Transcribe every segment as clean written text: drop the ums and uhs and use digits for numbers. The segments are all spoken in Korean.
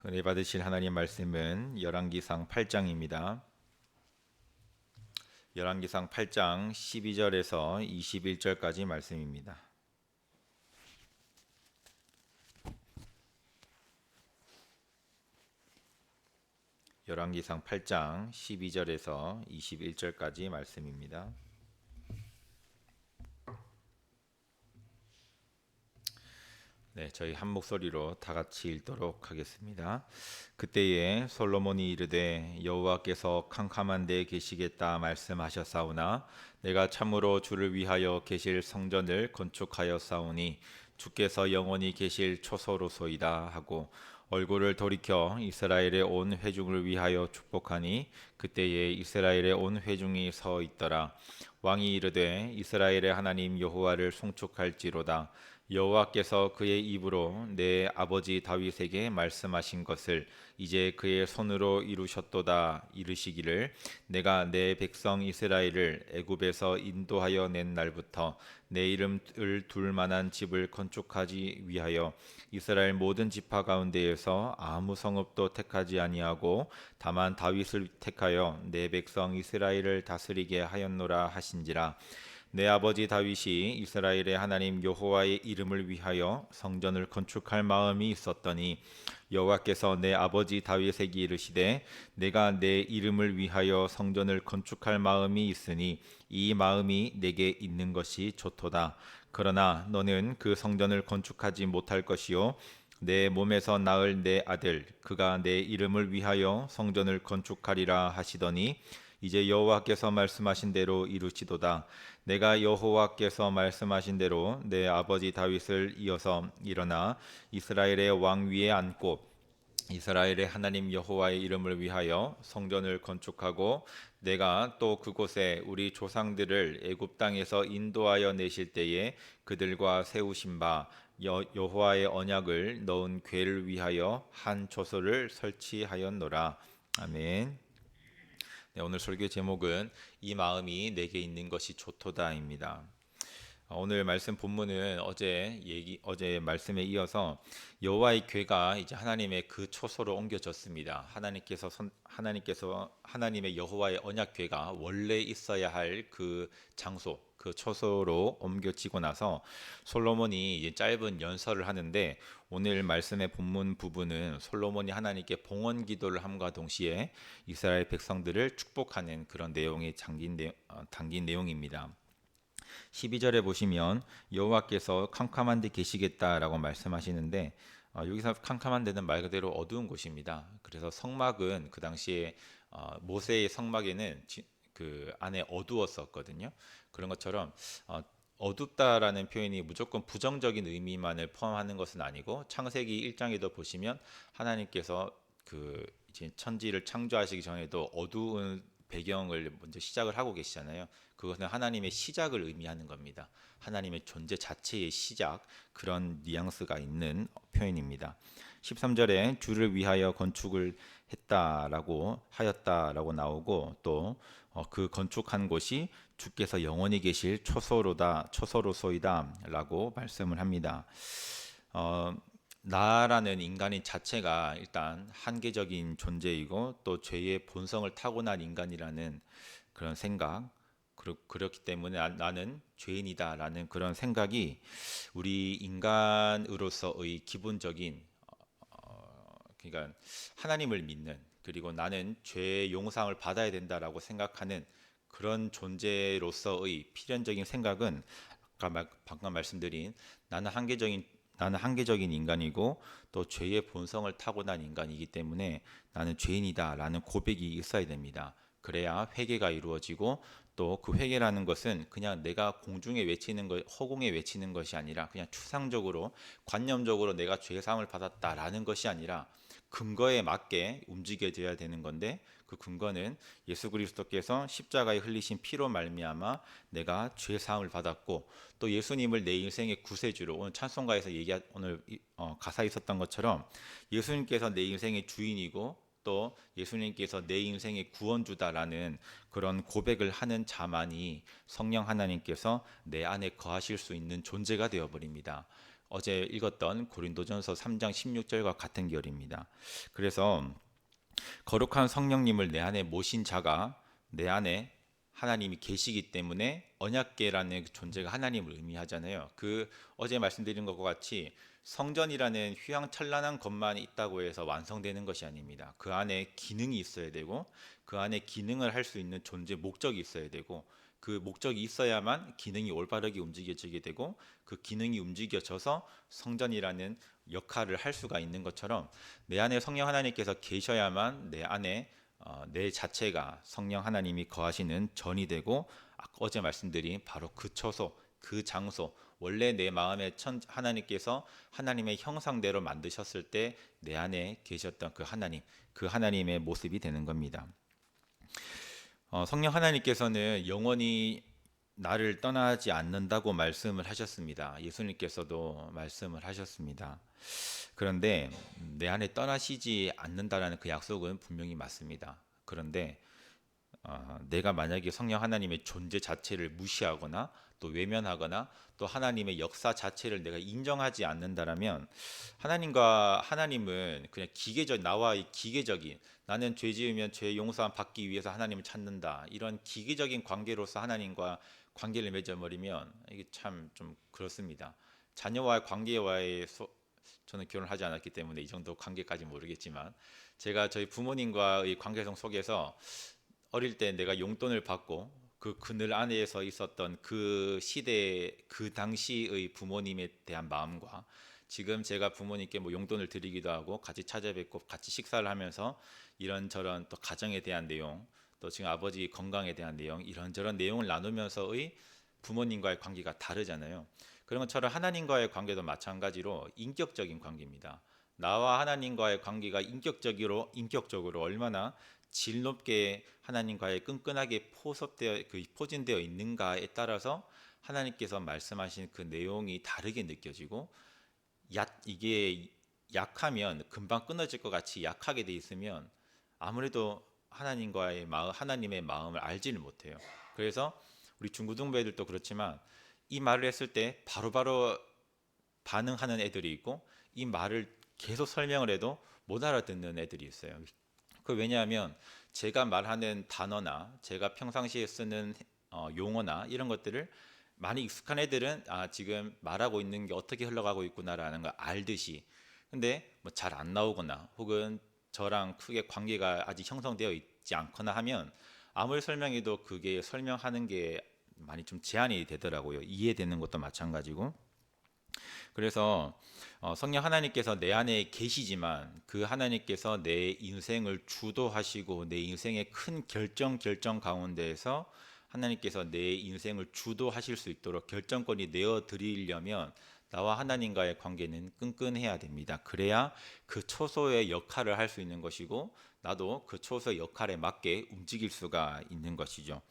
은혜 받으실 하나님 말씀은 열왕기상 8장입니다. 열왕기상 8장 12절에서 21절까지 말씀입니다. 열왕기상 8장 12절에서 21절까지 말씀입니다. 네, 저희 한 목소리로 다 같이 읽도록 하겠습니다. 그때에 솔로몬이 이르되 여호와께서 캄캄한 데 계시겠다 말씀하셨사오나 내가 참으로 주를 위하여 계실 성전을 건축하였사오니 주께서 영원히 계실 초소로소이다 하고 얼굴을 돌이켜 이스라엘의 온 회중을 위하여 축복하니 그때에 이스라엘의 온 회중이 서 있더라. 왕이 이르되 이스라엘의 하나님 여호와를 송축할지로다. 여호와께서 그의 입으로 내 아버지 다윗에게 말씀하신 것을 이제 그의 손으로 이루셨도다. 이르시기를 내가 내 백성 이스라엘을 애굽에서 인도하여 낸 날부터 내 이름을 둘 만한 집을 건축하기 위하여 이스라엘 모든 지파 가운데에서 아무 성읍도 택하지 아니하고 다만 다윗을 택하여 내 백성 이스라엘을 다스리게 하였노라 하신지라. 내 아버지 다윗이 이스라엘의 하나님 여호와의 이름을 위하여 성전을 건축할 마음이 있었더니 여호와께서 내 아버지 다윗에게 이르시되 내가 내 이름을 위하여 성전을 건축할 마음이 있으니 이 마음이 내게 있는 것이 좋도다. 그러나 너는 그 성전을 건축하지 못할 것이요 내 몸에서 낳을 내 아들 그가 내 이름을 위하여 성전을 건축하리라 하시더니 이제 여호와께서 말씀하신 대로 이루시도다. 내가 여호와께서 말씀하신 대로 내 아버지 다윗을 이어서 일어나 이스라엘의 왕 위에 앉고 이스라엘의 하나님 여호와의 이름을 위하여 성전을 건축하고 내가 또 그곳에 우리 조상들을 애굽 땅에서 인도하여 내실 때에 그들과 세우신 바 여호와의 언약을 넣은 궤를 위하여 한 초소를 설치하였노라. 아멘. 네, 오늘 설교 제목은 이 마음이 내게 있는 것이 좋도다입니다. 오늘 말씀 본문은 어제 말씀에 이어서 여호와의 궤가 이제 하나님의 그 초소로 옮겨졌습니다. 하나님께서 하나님의 여호와의 언약 궤가 원래 있어야 할 그 장소 그 초소로 옮겨지고 나서 솔로몬이 이제 짧은 연설을 하는데 오늘 말씀의 본문 부분은 솔로몬이 하나님께 봉헌 기도를 함과 동시에 이스라엘 백성들을 축복하는 그런 내용이 담긴 내용입니다. 12절에 보시면 여호와께서 캄캄한 데 계시겠다라고 말씀하시는데 여기서 캄캄한 데는 말 그대로 어두운 곳입니다. 그래서 성막은 그 당시에 모세의 성막에는 그 안에 어두웠었거든요. 그런 것처럼 어둡다라는 표현이 무조건 부정적인 의미만을 포함하는 것은 아니고 창세기 1장에도 보시면 하나님께서 그 이제 천지를 창조하시기 전에도 어두운 배경을 먼저 시작을 하고 계시잖아요. 그것은 하나님의 시작을 의미하는 겁니다. 하나님의 존재 자체의 시작, 그런 뉘앙스가 있는 표현입니다. 13절에 주를 위하여 건축을 하였다라고 나오고 또 그 건축한 곳이 주께서 영원히 계실 초소로소이다라고 말씀을 합니다. 나라는 인간인 자체가 일단 한계적인 존재이고 또 죄의 본성을 타고난 인간이라는 그런 생각, 그렇기 때문에 나는 죄인이다라는 그런 생각이 우리 인간으로서의 기본적인 그러니까 하나님을 믿는, 그리고 나는 죄의 용상을 받아야 된다라고 생각하는 그런 존재로서의 필연적인 생각은 아까 방금 말씀드린 나는 한계적인 인간이고 또 죄의 본성을 타고난 인간이기 때문에 나는 죄인이다라는 고백이 있어야 됩니다. 그래야 회개가 이루어지고 또 그 회개라는 것은 그냥 내가 공중에 외치는 것, 허공에 외치는 것이 아니라 그냥 추상적으로 관념적으로 내가 죄 사함을 받았다라는 것이 아니라 근거에 맞게 움직여져야 되는 건데, 그 근거는 예수 그리스도께서 십자가에 흘리신 피로 말미암아 내가 죄 사함을 받았고 또 예수님을 내 인생의 구세주로, 오늘 찬송가에서 오늘 가사에 있었던 것처럼 예수님께서 내 인생의 주인이고 또 예수님께서 내 인생의 구원주다라는 그런 고백을 하는 자만이 성령 하나님께서 내 안에 거하실 수 있는 존재가 되어버립니다. 어제 읽었던 고린도전서 3장 16절과 같은 결입니다. 그래서 거룩한 성령님을 내 안에 모신 자가 내 안에 하나님이 계시기 때문에 언약궤라는 존재가 하나님을 의미하잖아요. 그 어제 말씀드린 것과 같이 성전이라는 휘황찬란한 것만 있다고 해서 완성되는 것이 아닙니다. 그 안에 기능이 있어야 되고 그 안에 기능을 할 수 있는 존재 목적이 있어야 되고 그 목적이 있어야만 기능이 올바르게 움직여지게 되고 그 기능이 움직여져서 성전이라는 역할을 할 수가 있는 것처럼 내 안에 성령 하나님께서 계셔야만 내 안에 내 자체가 성령 하나님이 거하시는 전이 되고 어제 말씀드린 바로 그 처소, 그 장소, 원래 내 마음에 하나님께서 하나님의 형상대로 만드셨을 때 내 안에 계셨던 그 하나님의 모습이 되는 겁니다. 성령 하나님께서는 영원히 나를 떠나지 않는다고 말씀을 하셨습니다. 예수님께서도 말씀을 하셨습니다. 그런데 내 안에 떠나시지 않는다라는 그 약속은 분명히 맞습니다. 그런데 내가 만약에 성령 하나님의 존재 자체를 무시하거나 또 외면하거나 또 하나님의 역사 자체를 내가 인정하지 않는다라면 하나님은 그냥 나와 기계적인 나는 죄 지으면 죄 용서함 받기 위해서 하나님을 찾는다 이런 기계적인 관계로서 하나님과 관계를 맺어버리면 이게 참 좀 그렇습니다. 자녀와의 저는 결혼하지 않았기 때문에 이 정도 관계까지 모르겠지만 제가 저희 부모님과의 관계성 속에서 어릴 때 내가 용돈을 받고 그 그늘 안에서 있었던 그 시대 그 당시의 부모님에 대한 마음과 지금 제가 부모님께 뭐 용돈을 드리기도 하고 같이 찾아뵙고 같이 식사를 하면서 이런저런 또 가정에 대한 내용 또 지금 아버지 건강에 대한 내용 이런저런 내용을 나누면서의 부모님과의 관계가 다르잖아요. 그런 것처럼 하나님과의 관계도 마찬가지로 인격적인 관계입니다. 나와 하나님과의 관계가 인격적으로 얼마나 질 높게 하나님과의 끈끈하게 포진되어 있는가에 따라서 하나님께서 말씀하신 그 내용이 다르게 느껴지고 이게 약하면 금방 끊어질 것 같이 약하게 돼 있으면 아무래도 하나님의 마음을 알지를 못해요. 그래서 우리 중고등부애들도 그렇지만 이 말을 했을 때 바로바로 반응하는 애들이 있고 이 말을 계속 설명을 해도 못 알아듣는 애들이 있어요. 왜냐하면 제가 말하는 단어나 제가 평상시에 쓰는 용어나 이런 것들을 많이 익숙한 애들은 지금 말하고 있는 게 어떻게 흘러가고 있구나라는 걸 알듯이 근데 뭐 잘 안 나오거나 혹은 저랑 크게 관계가 아직 형성되어 있지 않거나 하면 아무리 설명해도 그게 설명하는 게 많이 좀 제한이 되더라고요. 이해되는 것도 마찬가지고. 그래서 성령 하나님께서 내 안에 계시지만 그 하나님께서 내 인생을 주도하시고 내 인생의 큰 결정 가운데에서 하나님께서 내 인생을 주도하실 수 있도록 결정권이 내어 드리려면 나와 하나님과의 관계는 끈끈해야 됩니다. 그래야 그 초소의 역할을 할 수 있는 것이고 나도 그 초소의 역할에 맞게 움직일 수가 있는 것이죠.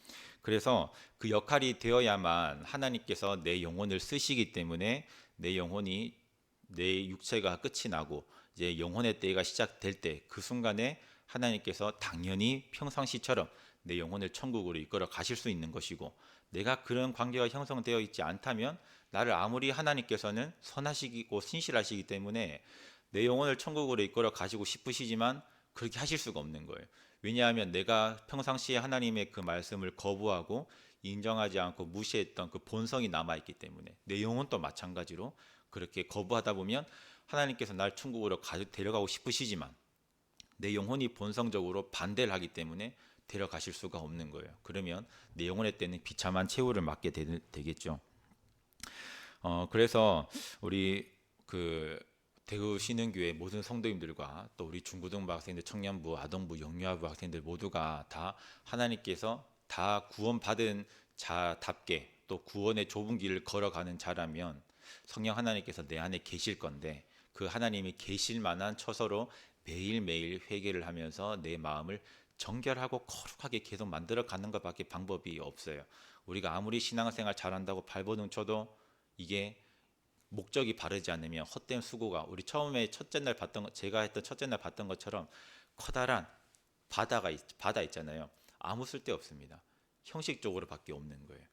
그래서 그 역할이 되어야만 하나님께서 내 영혼을 쓰시기 때문에 내 육체가 끝이 나고 이제 영혼의 때가 시작될 때 그 순간에 하나님께서 당연히 평상시처럼 내 영혼을 천국으로 이끌어 가실 수 있는 것이고 내가 그런 관계가 형성되어 있지 않다면 나를 아무리 하나님께서는 선하시고 신실하시기 때문에 내 영혼을 천국으로 이끌어 가시고 싶으시지만 그렇게 하실 수가 없는 거예요. 왜냐하면 내가 평상시에 하나님의 그 말씀을 거부하고 인정하지 않고 무시했던 그 본성이 남아있기 때문에 내 영혼도 마찬가지로 그렇게 거부하다 보면 하나님께서 날 천국으로 데려가고 싶으시지만 내 영혼이 본성적으로 반대를 하기 때문에 데려가실 수가 없는 거예요. 그러면 내 영혼의 때는 비참한 최후를 맞게 되겠죠. 그래서 우리 그 대구 신흥교회 모든 성도님들과 또 우리 중고등부 학생들, 청년부, 아동부, 영유아부 학생들 모두가 다 하나님께서 다 구원받은 자답게 또 구원의 좁은 길을 걸어가는 자라면 성령 하나님께서 내 안에 계실 건데 그 하나님이 계실 만한 처소로 매일매일 회개를 하면서 내 마음을 정결하고 거룩하게 계속 만들어 가는 것밖에 방법이 없어요. 우리가 아무리 신앙생활 잘한다고 발버둥 쳐도 이게 목적이 바르지 않으면 헛된 수고가 우리 처음에 제가 했던 첫째 날 봤던 것처럼 커다란 바다 있잖아요. 아무 쓸데 없습니다. 형식적으로밖에 없는 거예요.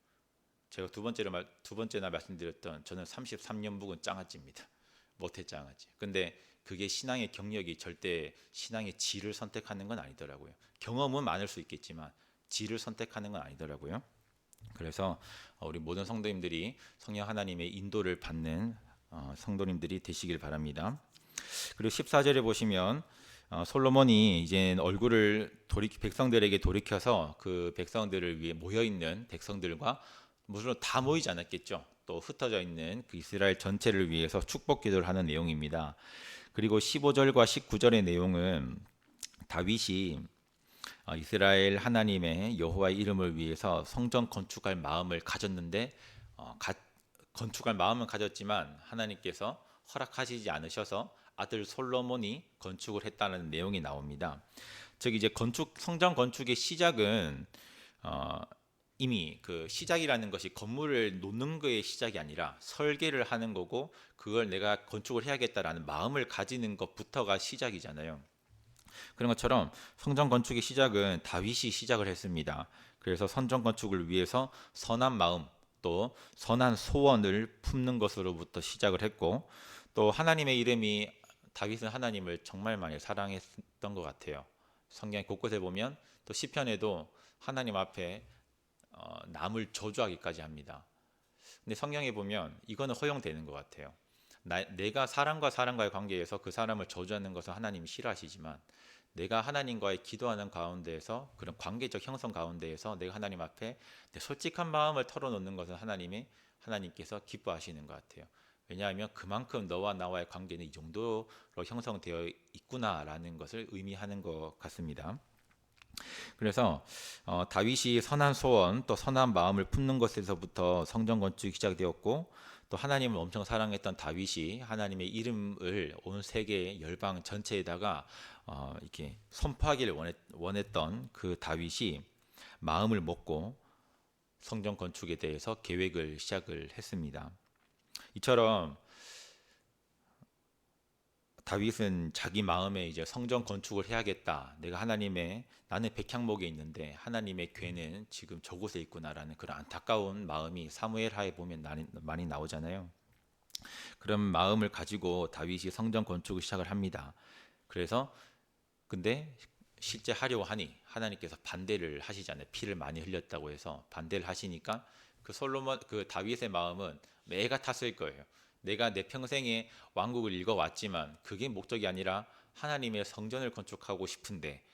제가 두 번째나 말씀드렸던 저는 33년 묵은 장아찌입니다. 모태 장아찌. 근데 그게 신앙의 경력이 절대 신앙의 질을 선택하는 건 아니더라고요. 경험은 많을 수 있겠지만 질을 선택하는 건 아니더라고요. 그래서 우리 모든 성도님들이 성령 하나님의 인도를 받는 성도님들이 되시길 바랍니다. 그리고 14절에 보시면 솔로몬이 이제 얼굴을 백성들에게 돌이켜서 그 백성들을 위해 모여 있는 백성들과 물론 다 모이지 않았겠죠. 또 흩어져 있는 그 이스라엘 전체를 위해서 축복 기도를 하는 내용입니다. 그리고 15절과 19절의 내용은 다윗이 이스라엘 하나님의 여호와의 이름을 위해서 성전 건축할 마음을 가졌는데 건축할 마음은 가졌지만 하나님께서 허락하시지 않으셔서 아들 솔로몬이 건축을 했다는 내용이 나옵니다. 즉 이제 성전 건축의 시작은 이미 그 시작이라는 것이 건물을 놓는 거의 시작이 아니라 설계를 하는 거고 그걸 내가 건축을 해야겠다라는 마음을 가지는 것부터가 시작이잖아요. 그런 것처럼 성전 건축의 시작은 다윗이 시작을 했습니다. 그래서 성전 건축을 위해서 선한 마음 또 선한 소원을 품는 것으로부터 시작을 했고 또 하나님의 이름이 다윗은 하나님을 정말 많이 사랑했던 것 같아요. 성경 곳곳에 보면 또 시편에도 하나님 앞에 남을 저주하기까지 합니다. 근데 성경에 보면 이거는 허용되는 것 같아요. 내가 사람과의 관계에서 그 사람을 저주하는 것은 하나님이 싫어하시지만 내가 하나님과의 기도하는 가운데에서 그런 관계적 형성 가운데에서 내가 하나님 앞에 내 솔직한 마음을 털어놓는 것은 하나님께서 기뻐하시는 것 같아요. 왜냐하면 그만큼 너와 나와의 관계는 이 정도로 형성되어 있구나라는 것을 의미하는 것 같습니다. 그래서 다윗이 선한 소원 또 선한 마음을 품는 것에서부터 성전 건축이 시작되었고 또 하나님을 엄청 사랑했던 다윗이 하나님의 이름을 온 세계 열방 전체에다가 이렇게 선포하기를 원했던 그 다윗이 마음을 먹고 성전 건축에 대해서 계획을 시작을 했습니다. 이처럼 다윗은 자기 마음에 이제 성전 건축을 해야겠다. 나는 백향목에 있는데 하나님의 궤는 지금 저곳에 있구나라는 그런 안타까운 마음이 사무엘하에 보면 많이 나오잖아요. 그런 마음을 가지고 다윗이 성전 건축을 시작을 합니다. 그래서 근데 실제 하려고 하니 하나님께서 반대를 하시잖아요. 피를 많이 흘렸다고 해서 반대를 하시니까 그 다윗의 마음은 매가 탔을 거예요. 내가 내 평생에 왕국을 읽어왔지만 그게 목적이 아니라 하나님의 성전을 건축하고 싶은데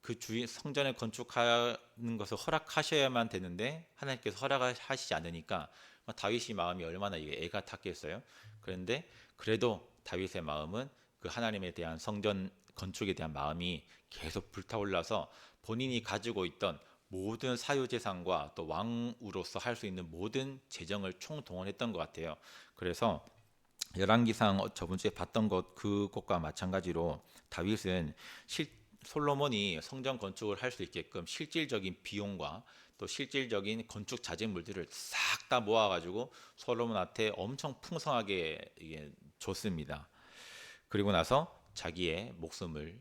그 주인 성전을 건축하는 것을 허락하셔야만 되는데 하나님께서 허락하시지 않으니까 다윗의 마음이 얼마나 애가 탔겠어요. 그런데 그래도 다윗의 마음은 그 하나님에 대한 성전 건축에 대한 마음이 계속 불타올라서 본인이 가지고 있던 모든 사유재산과 또 왕으로서 할 수 있는 모든 재정을 총동원했던 것 같아요. 그래서 열왕기상 저번 주에 봤던 그것과 마찬가지로 다윗은 솔로몬이 성전 건축을 할 수 있게끔 실질적인 비용과 또 실질적인 건축 자재물들을 싹 다 모아가지고 솔로몬한테 엄청 풍성하게 줬습니다. 그리고 나서 자기의 목숨을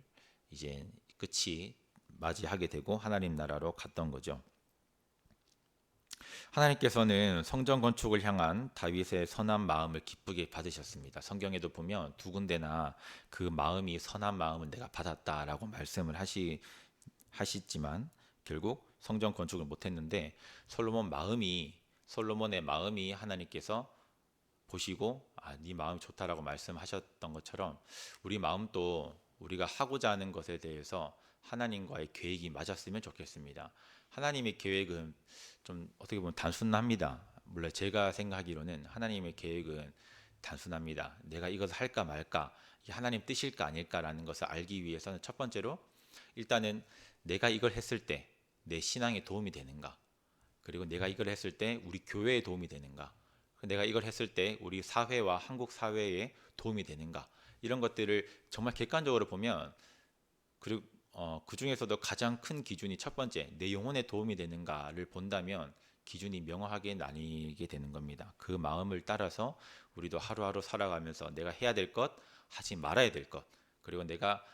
이제 끝이 맞이하게 되고 하나님 나라로 갔던 거죠. 하나님께서는 성전 건축을 향한 다윗의 선한 마음을 기쁘게 받으셨습니다. 성경에도 보면 두 군데나 그 마음이 선한 마음을 내가 받았다라고 말씀을 하시지만 결국 성전 건축을 못했는데 솔로몬의 마음이 하나님께서 보시고 네 마음이 좋다라고 말씀하셨던 것처럼 우리 마음도 우리가 하고자 하는 것에 대해서 하나님과의 계획이 맞았으면 좋겠습니다. 하나님의 계획은 좀 어떻게 보면 단순합니다. 물론 제가 생각하기로는 하나님의 계획은 단순합니다. 내가 이것을 할까 말까, 이게 하나님 뜻일까 아닐까라는 것을 알기 위해서는 첫 번째로 일단은 내가 이걸 했을 때 내 신앙에 도움이 되는가, 그리고 내가 이걸 했을 때 우리 교회에 도움이 되는가, 내가 이걸 했을 때 우리 사회와 한국 사회에 도움이 되는가, 이런 것들을 정말 객관적으로 보면 그리고 그 중에서도 가장 큰 기준이 첫 번째 내 영혼에 도움이 되는가를 본다면 기준이 명확하게 나뉘게 되는 겁니다. 그 마음을 따라서 우리도 하루하루 살아가면서 내가 해야 될 것, 하지 말아야 될 것, 그리고 내가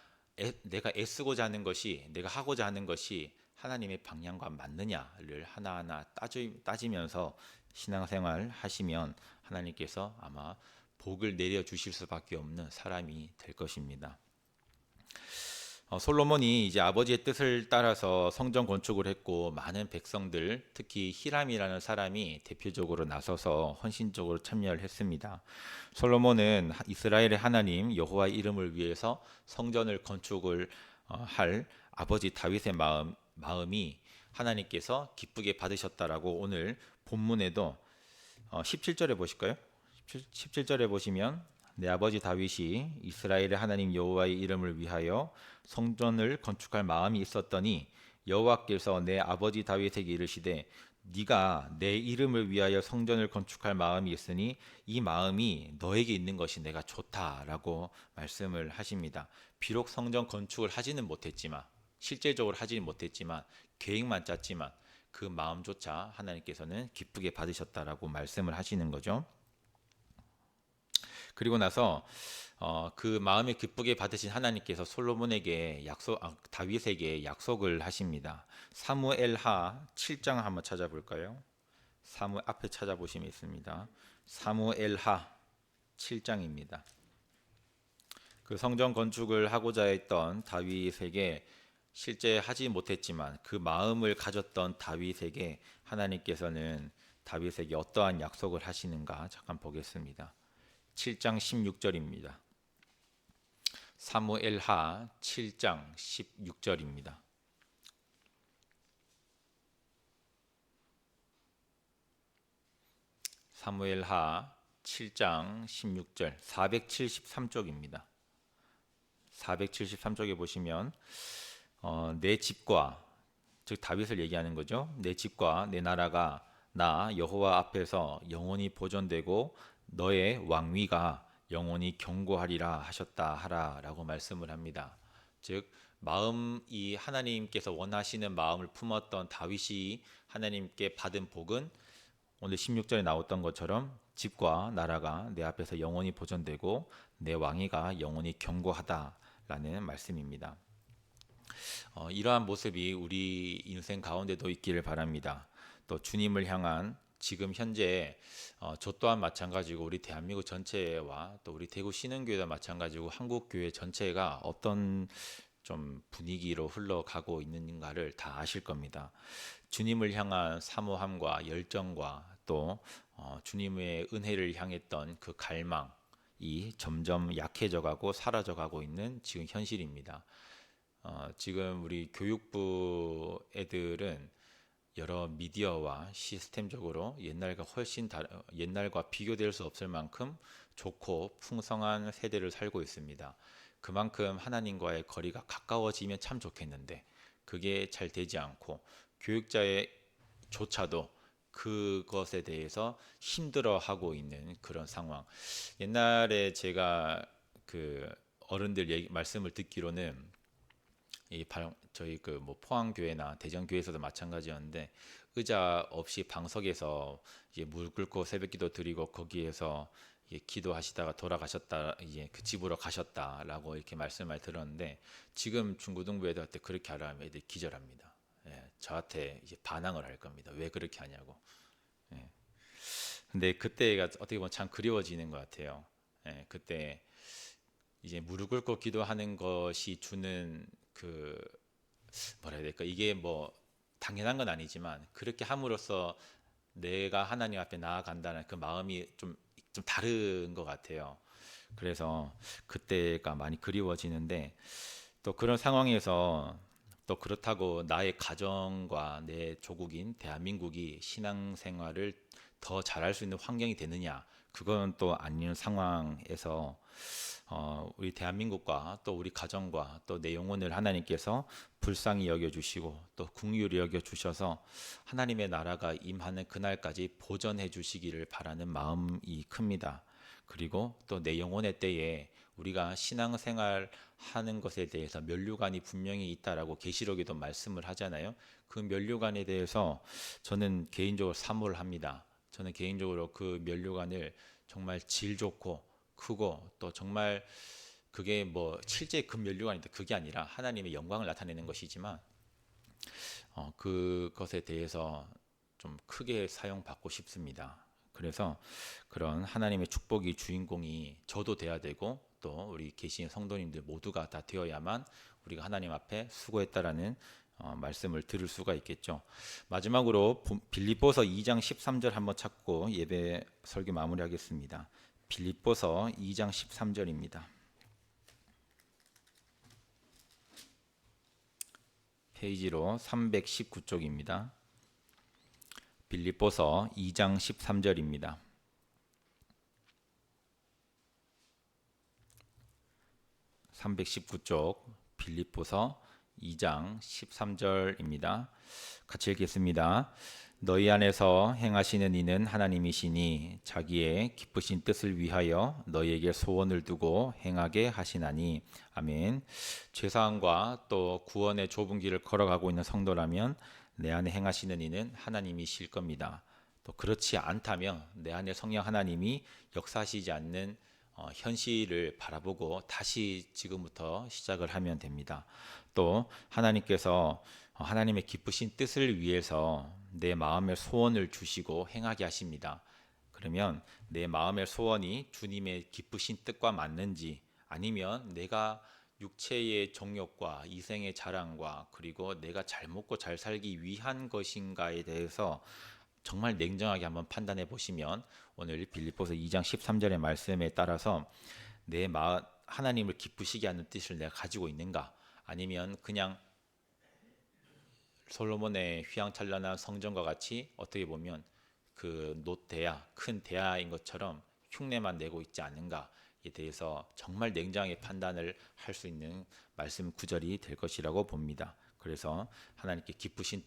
애쓰고자 하는 것이, 내가 하고자 하는 것이 하나님의 방향과 맞느냐를 하나하나 따지면서 신앙생활 하시면 하나님께서 아마 복을 내려 주실 수밖에 없는 사람이 될 것입니다. 솔로몬이 이제 아버지의 뜻을 따라서 성전 건축을 했고, 많은 백성들, 특히 히람이라는 사람이 대표적으로 나서서 헌신적으로 참여를 했습니다. 솔로몬은 이스라엘의 하나님 여호와의 이름을 위해서 성전을 건축을 할 아버지 다윗의 마음이 하나님께서 기쁘게 받으셨다라고 오늘 본문에도 17절에 보실까요? 17절에 보시면 내 아버지 다윗이 이스라엘의 하나님 여호와의 이름을 위하여 성전을 건축할 마음이 있었더니 여호와께서 내 아버지 다윗에게 이르시되 네가 내 이름을 위하여 성전을 건축할 마음이 있으니 이 마음이 너에게 있는 것이 내가 좋다라고 말씀을 하십니다. 비록 성전 건축을 하지는 못했지만, 실제적으로 하지는 못했지만, 계획만 짰지만 그 마음조차 하나님께서는 기쁘게 받으셨다라고 말씀을 하시는 거죠. 그리고 나서 그 마음에 기쁘게 받으신 하나님께서 솔로몬에게 다윗에게 약속을 하십니다. 사무엘하 7장 한번 찾아볼까요? 앞에 찾아보시면 있습니다. 사무엘하 7장입니다. 그 성전 건축을 하고자 했던 다윗에게 실제 하지 못했지만 그 마음을 가졌던 다윗에게 하나님께서는 다윗에게 어떠한 약속을 하시는가 잠깐 보겠습니다. 7장 16절입니다. 사무엘하 7장 16절입니다. 사무엘하 7장 16절 473쪽입니다. 473쪽에 보시면 내 집과, 즉 다윗을 얘기하는 거죠. 내 집과 내 나라가 나 여호와 앞에서 영원히 보존되고 너의 왕위가 영원히 견고하리라 하셨다 하라라고 말씀을 합니다. 즉 마음이 하나님께서 원하시는 마음을 품었던 다윗이 하나님께 받은 복은 오늘 16절에 나왔던 것처럼 집과 나라가 내 앞에서 영원히 보존되고 내 왕위가 영원히 견고하다라는 말씀입니다. 이러한 모습이 우리 인생 가운데도 있기를 바랍니다. 또 주님을 향한 지금 현재 저 또한 마찬가지고 우리 대한민국 전체와 또 우리 대구 신흥교회도 마찬가지고 한국 교회 전체가 어떤 좀 분위기로 흘러가고 있는가를 다 아실 겁니다. 주님을 향한 사모함과 열정과 또 주님의 은혜를 향했던 그 갈망이 점점 약해져가고 사라져가고 있는 지금 현실입니다. 지금 우리 교육부 애들은 여러 미디어와 시스템적으로 옛날과 비교될 수 없을 만큼 좋고 풍성한 세대를 살고 있습니다. 그만큼 하나님과의 거리가 가까워지면 참 좋겠는데 그게 잘 되지 않고 교육자조차도 그것에 대해서 힘들어하고 있는 그런 상황. 옛날에 제가 그 어른들 말씀을 듣기로는 저희 그 뭐 포항교회나 대전교회에서도 마찬가지였는데 의자 없이 방석에서 이제 물 끓고 새벽기도 드리고 거기에서 기도하시다가 돌아가셨다, 이제 그 집으로 가셨다라고 이렇게 말씀을 들었는데 지금 중고등부 애들한테 그렇게 하라면 애들 기절합니다. 저한테 이제 반항을 할 겁니다. 왜 그렇게 하냐고. 근데 그때가 어떻게 보면 참 그리워지는 것 같아요. 그때 이제 무릎 꿇고 기도하는 것이 주는 그 뭐라 해야 될까, 이게 뭐 당연한 건 아니지만 그렇게 함으로써 내가 하나님 앞에 나아간다는 그 마음이 좀 다른 것 같아요. 그래서 그때가 많이 그리워지는데 또 그런 상황에서 또 그렇다고 나의 가정과 내 조국인 대한민국이 신앙생활을 더 잘할 수 있는 환경이 되느냐, 그건 또 아닌 상황에서 우리 대한민국과 또 우리 가정과 또 내 영혼을 하나님께서 불쌍히 여겨주시고 또 긍휼히 여겨주셔서 하나님의 나라가 임하는 그날까지 보전해 주시기를 바라는 마음이 큽니다. 그리고 또 내 영혼의 때에 우리가 신앙생활 하는 것에 대해서 면류관이 분명히 있다라고 계시록에도 말씀을 하잖아요. 그 면류관에 대해서 저는 개인적으로 사모를 합니다. 저는 개인적으로 그 면류관을 정말 질 좋고 크고 또 정말 그게 뭐 실제 금 면류관인데 그게 아니라 하나님의 영광을 나타내는 것이지만 그것에 대해서 좀 크게 사용받고 싶습니다. 그래서 그런 하나님의 축복이 주인공이 저도 돼야 되고 또 우리 계신 성도님들 모두가 다 되어야만 우리가 하나님 앞에 수고했다라는 말씀을 들을 수가 있겠죠. 마지막으로 빌립보서 2장 13절 한번 찾고 예배 설교 마무리하겠습니다. 빌립보서 2장 13절입니다. 페이지로 319쪽입니다. 빌립보서 2장 13절입니다. 319쪽 빌립보서 2장 13절입니다. 같이 읽겠습니다. 너희 안에서 행하시는 이는 하나님이시니 자기의 기쁘신 뜻을 위하여 너희에게 소원을 두고 행하게 하시나니. 아멘. 죄사함과 또 구원의 좁은 길을 걸어가고 있는 성도라면 내 안에 행하시는 이는 하나님이실 겁니다. 또 그렇지 않다면 내 안에 성령 하나님이 역사하시지 않는 현실을 바라보고 다시 지금부터 시작을 하면 됩니다. 또 하나님께서 하나님의 기쁘신 뜻을 위해서 내 마음의 소원을 주시고 행하게 하십니다. 그러면 내 마음의 소원이 주님의 기쁘신 뜻과 맞는지, 아니면 내가 육체의 정욕과 이생의 자랑과 그리고 내가 잘 먹고 잘 살기 위한 것인가에 대해서 정말 냉정하게 한번 판단해 보시면 오늘 빌립보서 2장 13절의 말씀에 따라서 내 마음 하나님을 기쁘시게 하는 뜻을 내가 가지고 있는가, 아니면 그냥 솔로몬의 휘황찬란한 성전과 같이 어떻게 보면 그 놋대야, 큰 대야인 것처럼 흉내만 내고 있지 않는가에 대해서 정말 냉정하게 판단을 할 수 있는 말씀 구절이 될 것이라고 봅니다. 그래서 하나님께 기쁘신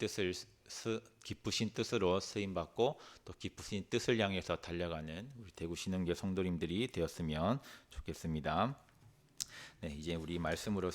뜻으로 쓰임 받고 또 기쁘신 뜻을 향해서 달려가는 우리 대구 신흥교 성도님들이 되었으면 좋겠습니다. 네, 이제 우리 말씀으로